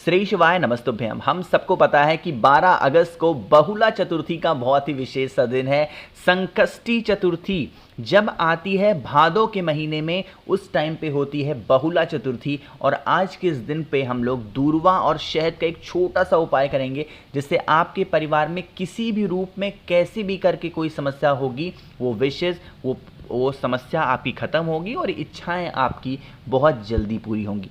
श्री शिवाय नमस्तुभ्यम। हम सबको पता है कि 12 अगस्त को बहुला चतुर्थी का बहुत ही विशेष सा दिन है। संकष्टी चतुर्थी जब आती है भादों के महीने में, उस टाइम पे होती है बहुला चतुर्थी। और आज के इस दिन पे हम लोग दूर्वा और शहद का एक छोटा सा उपाय करेंगे, जिससे आपके परिवार में किसी भी रूप में कैसे भी करके कोई समस्या होगी, वो विशेष वो समस्या आपकी खत्म होगी और इच्छाएं आपकी बहुत जल्दी पूरी होंगी।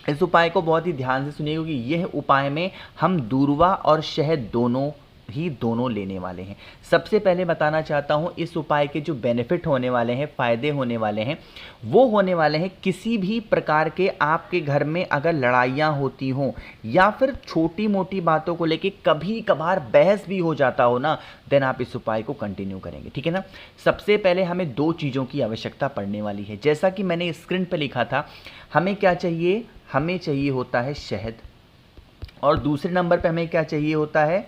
इस उपाय को बहुत ही ध्यान से सुनिए, क्योंकि यह उपाय में हम दूर्वा और शहद दोनों लेने वाले हैं। सबसे पहले बताना चाहता हूं, इस उपाय के जो बेनिफिट होने वाले हैं, फायदे होने वाले हैं, वो होने वाले हैं किसी भी प्रकार के आपके घर में अगर लड़ाइयां होती हों या फिर छोटी मोटी बातों को लेके कभी कभार बहस भी हो जाता हो ना, देन आप इस उपाय को कंटिन्यू करेंगे, ठीक है ना। सबसे पहले हमें दो चीज़ों की आवश्यकता पड़ने वाली है। जैसा कि मैंने स्क्रीन पर लिखा था, हमें क्या चाहिए, हमें चाहिए होता है शहद, और दूसरे नंबर पे हमें क्या चाहिए होता है,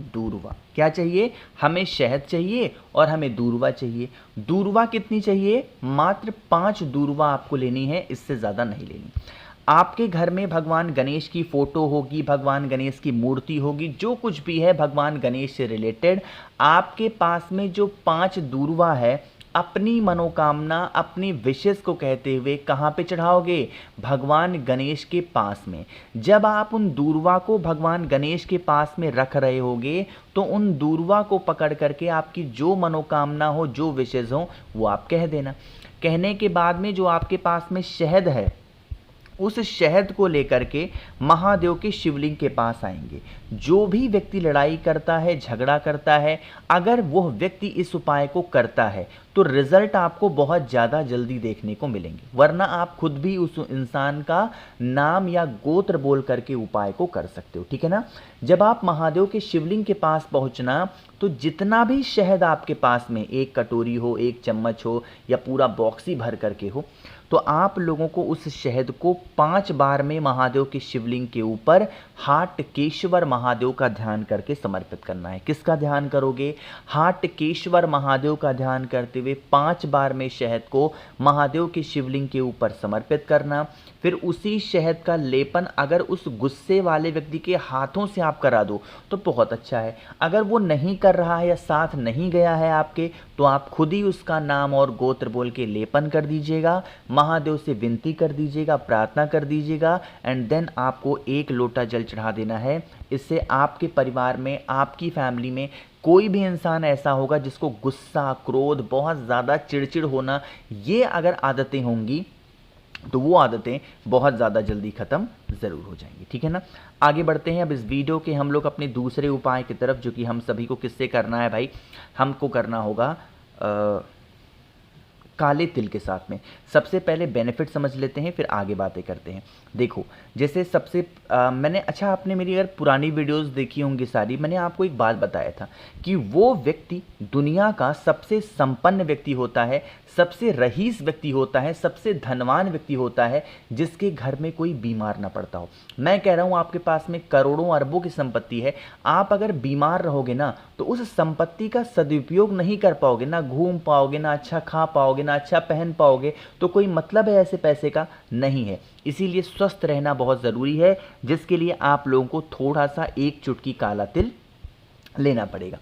दूर्वा। क्या चाहिए, हमें शहद चाहिए और हमें दूर्वा चाहिए। दूर्वा कितनी चाहिए, मात्र 5 दूर्वा आपको लेनी है, इससे ज़्यादा नहीं लेनी। आपके घर में भगवान गणेश की फोटो होगी, भगवान गणेश की मूर्ति होगी, जो कुछ भी है भगवान गणेश से रिलेटेड, आपके पास में जो 5 दूर्वा है, अपनी मनोकामना, अपनी विशेष को कहते हुए कहाँ पे चढ़ाओगे, भगवान गणेश के पास में। जब आप उन दूर्वा को भगवान गणेश के पास में रख रहे होगे, तो उन दूर्वा को पकड़ करके आपकी जो मनोकामना हो, जो विशेष हो, वो आप कह देना। कहने के बाद में जो आपके पास में शहद है, उस शहद को लेकर के महादेव के शिवलिंग के पास आएंगे। जो भी व्यक्ति लड़ाई करता है, झगड़ा करता है, अगर वह व्यक्ति इस उपाय को करता है तो रिजल्ट आपको बहुत ज़्यादा जल्दी देखने को मिलेंगे, वरना आप खुद भी उस इंसान का नाम या गोत्र बोल करके उपाय को कर सकते हो, ठीक है ना। जब आप महादेव के शिवलिंग के पास पहुंचना, तो जितना भी शहद आपके पास में, एक कटोरी हो, एक चम्मच हो, या पूरा बॉक्स ही भर करके हो, तो आप लोगों को उस शहद को 5 बार में महादेव के शिवलिंग के ऊपर हाटकेश्वर महादेव का ध्यान करके समर्पित करना है। किसका ध्यान करोगे, हाटकेश्वर महादेव का ध्यान करते हुए 5 बार में शहद को महादेव के शिवलिंग के ऊपर समर्पित करना। फिर उसी शहद का लेपन अगर उस गुस्से वाले व्यक्ति के हाथों से आप करा दो तो बहुत अच्छा है। अगर वो नहीं कर रहा है या साथ नहीं गया है आपके, तो आप खुद ही उसका नाम और गोत्र बोल के लेपन कर दीजिएगा, महादेव से विनती कर दीजिएगा, प्रार्थना कर दीजिएगा, एंड देन आपको 1 लोटा जल चढ़ा देना है। इससे आपके परिवार में, आपकी फैमिली में कोई भी इंसान ऐसा होगा जिसको गुस्सा, क्रोध, बहुत ज़्यादा चिड़चिड़ होना, ये अगर आदतें होंगी, तो वो आदतें बहुत ज़्यादा जल्दी ख़त्म ज़रूर हो जाएंगी, ठीक है ना। आगे बढ़ते हैं अब इस वीडियो के हम लोग अपने दूसरे उपाय की तरफ, जो कि हम सभी को किससे करना है भाई, हमको करना होगा काले तिल के साथ में। सबसे पहले बेनिफिट समझ लेते हैं, फिर आगे बातें करते हैं। देखो, जैसे सबसे मैंने, अच्छा आपने मेरी अगर पुरानी वीडियोस देखी होंगी सारी, मैंने आपको एक बात बताया था कि वो व्यक्ति दुनिया का सबसे संपन्न व्यक्ति होता है, सबसे रईस व्यक्ति होता है, सबसे धनवान व्यक्ति होता है, जिसके घर में कोई बीमार ना पड़ता हो। मैं कह रहा हूँ आपके पास में करोड़ों अरबों की संपत्ति है, आप अगर बीमार रहोगे ना, तो उस संपत्ति का सदुपयोग नहीं कर पाओगे, ना घूम पाओगे, ना अच्छा खा पाओगे, ना अच्छा पहन पाओगे, तो कोई मतलब है ऐसे पैसे का नहीं है। इसीलिए स्वस्थ रहना बहुत ज़रूरी है, जिसके लिए आप लोगों को थोड़ा सा 1 चुटकी काला तिल लेना पड़ेगा।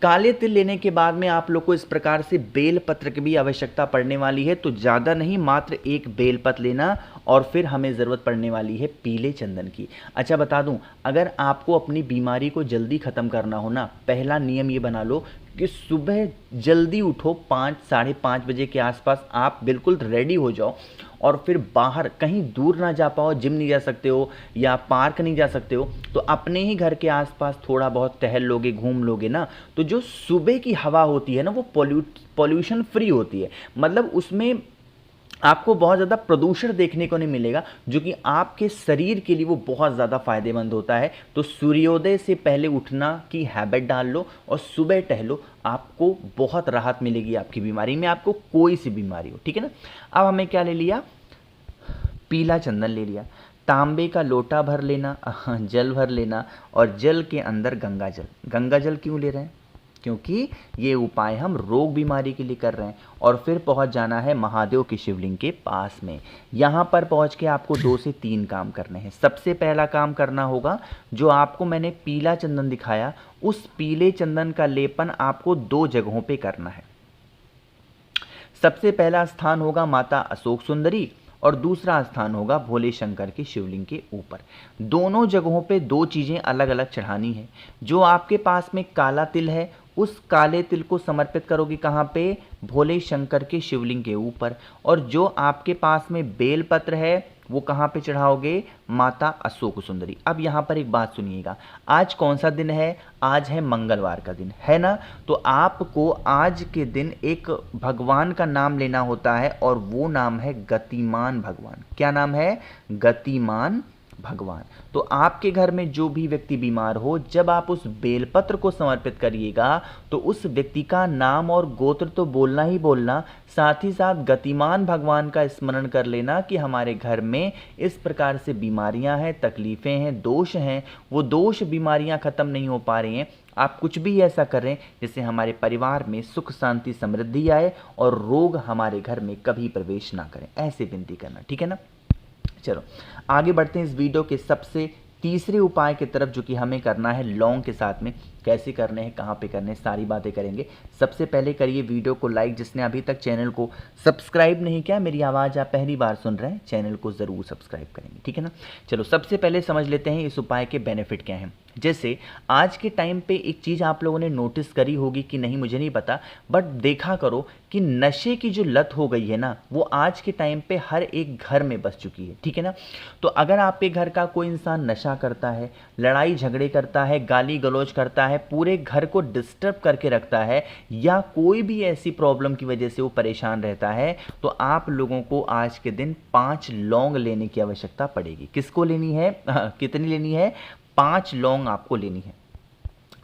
काले तिल लेने के बाद में आप लोग को इस प्रकार से बेल पत्र की भी आवश्यकता पड़ने वाली है, तो ज़्यादा नहीं, मात्र 1 बेल पत्र लेना। और फिर हमें ज़रूरत पड़ने वाली है पीले चंदन की। अच्छा बता दूं, अगर आपको अपनी बीमारी को जल्दी ख़त्म करना हो ना, पहला नियम ये बना लो कि सुबह जल्दी उठो, 5 साढ़े 5 बजे के आसपास आप बिल्कुल रेडी हो जाओ, और फिर बाहर कहीं दूर ना जा पाओ, जिम नहीं जा सकते हो या पार्क नहीं जा सकते हो, तो अपने ही घर के आसपास थोड़ा बहुत टहल लोगे, घूम लोगे ना, तो जो सुबह की हवा होती है ना, वो पॉल्यूशन फ्री होती है। मतलब उसमें आपको बहुत ज़्यादा प्रदूषण देखने को नहीं मिलेगा, जो कि आपके शरीर के लिए वो बहुत ज़्यादा फायदेमंद होता है। तो सूर्योदय से पहले उठना की हैबिट डाल लो और सुबह टहलो, आपको बहुत राहत मिलेगी आपकी बीमारी में, आपको कोई सी बीमारी हो, ठीक है ना। अब हमें क्या ले लिया, पीला चंदन ले लिया, तांबे का लोटा भर लेना, जल भर लेना, और जल के अंदर गंगा जल। गंगा जल क्यों ले रहे हैं, क्योंकि ये उपाय हम रोग बीमारी के लिए कर रहे हैं। और फिर पहुंच जाना है महादेव के शिवलिंग के पास में। यहाँ पर पहुंच के आपको 2 से 3 काम करने हैं। सबसे पहला काम करना होगा, जो आपको मैंने पीला चंदन दिखाया, उस पीले चंदन का लेपन आपको 2 जगहों पे करना है। सबसे पहला स्थान होगा माता अशोक सुंदरी और दूसरा स्थान होगा भोले शंकर के शिवलिंग के ऊपर। दोनों जगहों पे 2 चीज़ें अलग अलग चढ़ानी है। जो आपके पास में काला तिल है, उस काले तिल को समर्पित करोगे कहाँ पे? भोले शंकर के शिवलिंग के ऊपर। और जो आपके पास में बेलपत्र है, वो कहाँ पे चढ़ाओगे? माता अशोक सुंदरी। अब यहाँ पर एक बात सुनिएगा, आज कौन सा दिन है? आज है मंगलवार का दिन, है ना? तो आपको आज के दिन एक भगवान का नाम लेना होता है और वो नाम है गतिमान भगवान। क्या नाम है? गतिमान भगवान। तो आपके घर में जो भी व्यक्ति बीमार हो, जब आप उस बेलपत्र को समर्पित करिएगा तो उस व्यक्ति का नाम और गोत्र तो बोलना ही बोलना, साथ ही साथ गतिमान भगवान का स्मरण कर लेना कि हमारे घर में इस प्रकार से बीमारियां हैं, तकलीफ़ें हैं, दोष हैं, वो दोष बीमारियां ख़त्म नहीं हो पा रही हैं। आप कुछ भी ऐसा करें जिससे हमारे परिवार में सुख शांति समृद्धि आए और रोग हमारे घर में कभी प्रवेश ना करें, ऐसे विनती करना, ठीक है ना? चलो आगे बढ़ते हैं इस वीडियो के सबसे तीसरे उपाय की तरफ, जो कि हमें करना है लौंग के साथ में। कैसे करने हैं, कहाँ पे करने हैं, सारी बातें करेंगे। सबसे पहले करिए वीडियो को लाइक। जिसने अभी तक चैनल को सब्सक्राइब नहीं किया, मेरी आवाज़ आप पहली बार सुन रहे हैं, चैनल को ज़रूर सब्सक्राइब करेंगे, ठीक है ना? चलो सबसे पहले समझ लेते हैं इस उपाय के बेनिफिट क्या हैं। जैसे आज के टाइम पे एक चीज़ आप लोगों ने नोटिस करी होगी कि नहीं मुझे नहीं पता, बट देखा करो कि नशे की जो लत हो गई है ना, वो आज के टाइम पे हर एक घर में बस चुकी है, ठीक है ना? तो अगर आपके घर का कोई इंसान नशा करता है, लड़ाई झगड़े करता है, गाली गलौज करता है, पूरे घर को डिस्टर्ब करके रखता है, या कोई भी ऐसी प्रॉब्लम की वजह से वो परेशान रहता है, तो आप लोगों को आज के दिन 5 लौंग लेने की आवश्यकता पड़ेगी। किसको लेनी है? कितनी लेनी है? 5 लौंग आपको लेनी है।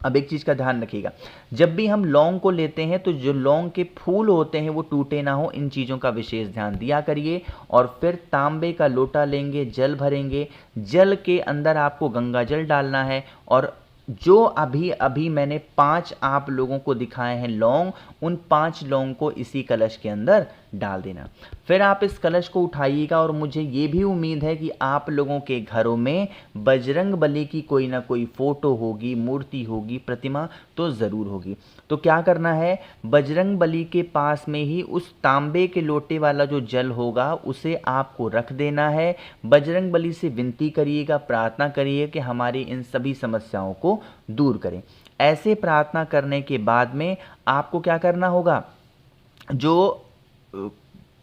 अब एक चीज़ का ध्यान रखिएगा, जब भी हम लौंग को लेते हैं तो जो लौंग के फूल होते हैं वो टूटे ना हो, इन चीज़ों का विशेष ध्यान दिया करिए। और फिर तांबे का लोटा लेंगे, जल भरेंगे, जल के अंदर आपको गंगा जल डालना है और जो अभी अभी मैंने 5 आप लोगों को दिखाए हैं लौंग, उन 5 लौंग को इसी कलश के अंदर डाल देना। फिर आप इस कलश को उठाइएगा और मुझे ये भी उम्मीद है कि आप लोगों के घरों में बजरंग बली की कोई ना कोई फोटो होगी, मूर्ति होगी, प्रतिमा तो ज़रूर होगी। तो क्या करना है? बजरंग बली के पास में ही उस तांबे के लोटे वाला जो जल होगा उसे आपको रख देना है। बजरंग बली से विनती करिएगा, प्रार्थना करिए कि हमारी इन सभी समस्याओं को दूर करें। ऐसे प्रार्थना करने के बाद में आपको क्या करना होगा? जो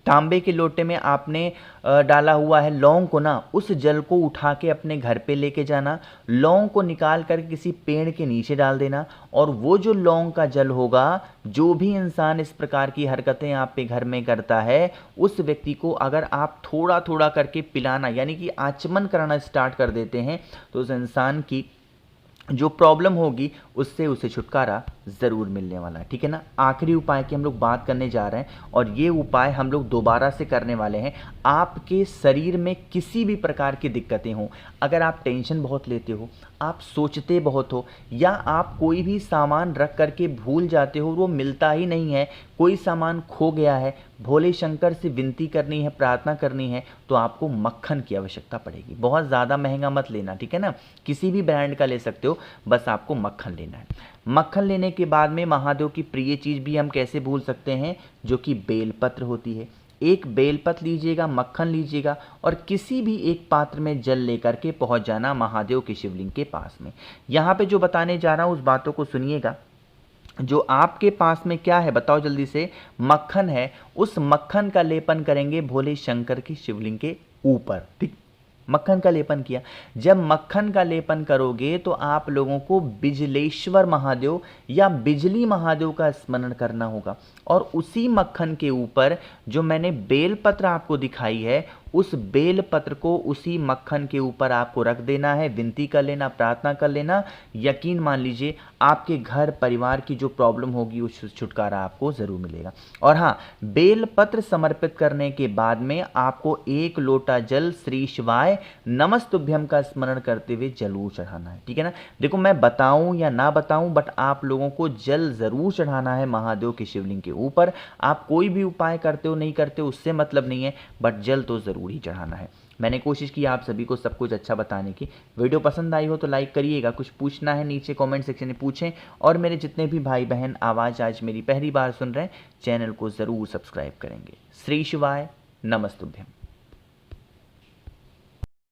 तांबे के लोटे में आपने डाला हुआ है लौंग को ना, उस जल को उठा के अपने घर पे लेके जाना, लौंग को निकाल कर किसी पेड़ के नीचे डाल देना। और वो जो लौंग का जल होगा, जो भी इंसान इस प्रकार की हरकतें आप पे घर में करता है, उस व्यक्ति को अगर आप थोड़ा थोड़ा करके पिलाना, यानी कि आचमन कराना स्टार्ट कर देते हैं, तो उस इंसान की जो प्रॉब्लम होगी उससे उसे छुटकारा ज़रूर मिलने वाला है, ठीक है ना? आखिरी उपाय की हम लोग बात करने जा रहे हैं और ये उपाय हम लोग दोबारा से करने वाले हैं। आपके शरीर में किसी भी प्रकार की दिक्कतें हों, अगर आप टेंशन बहुत लेते हो, आप सोचते बहुत हो, या आप कोई भी सामान रख करके भूल जाते हो, वो मिलता ही नहीं है, कोई सामान खो गया है, भोले शंकर से विनती करनी है, प्रार्थना करनी है, तो आपको मक्खन की आवश्यकता पड़ेगी। बहुत ज़्यादा महंगा मत लेना, ठीक है ना? किसी भी ब्रांड का ले सकते हो, बस आपको मक्खन लेना है। मक्खन लेने के बाद में महादेव की प्रिय चीज़ भी हम कैसे भूल सकते हैं, जो कि बेलपत्र होती है। एक बेलपत्र लीजिएगा, मक्खन लीजिएगा और किसी भी एक पात्र में जल लेकर के पहुंच जाना महादेव के शिवलिंग के पास में। यहाँ पे जो बताने जा रहा हूँ उस बातों को सुनिएगा। जो आपके पास में क्या है बताओ जल्दी से? मक्खन है। उस मक्खन का लेपन करेंगे भोले शंकर के शिवलिंग के ऊपर, ठीक? मक्खन का लेपन किया। जब मक्खन का लेपन करोगे तो आप लोगों को बिजलेश्वर महादेव या बिजली महादेव का स्मरण करना होगा और उसी मक्खन के ऊपर जो मैंने बेलपत्र आपको दिखाई है, उस बेल पत्र को उसी मक्खन के ऊपर आपको रख देना है, विनती कर लेना, प्रार्थना कर लेना। यकीन मान लीजिए आपके घर परिवार की जो प्रॉब्लम होगी उस छुटकारा आपको ज़रूर मिलेगा। और हाँ, बेल पत्र समर्पित करने के बाद में आपको 1 लोटा जल श्री शिवाय नमस्तुभ्यम का स्मरण करते हुए जरूर चढ़ाना है, ठीक है ना। देखो मैं बताऊं या ना बताऊं, बट आप लोगों को जल ज़रूर चढ़ाना है महादेव के शिवलिंग के ऊपर। आप कोई भी उपाय करते हो नहीं करते हो उससे मतलब नहीं है, बट जल तो ज़रूर ही चढ़ाना है। मैंने कोशिश की आप सभी को सब कुछ अच्छा बताने की। वीडियो पसंद आई हो तो लाइक करिएगा, कुछ पूछना है नीचे कमेंट सेक्शन में पूछें, और मेरे जितने भी भाई बहन आवाज़ आज मेरी पहली बार सुन रहे हैं चैनल को ज़रूर सब्सक्राइब करेंगे। श्री शिवाय नमस्तुभ्यम।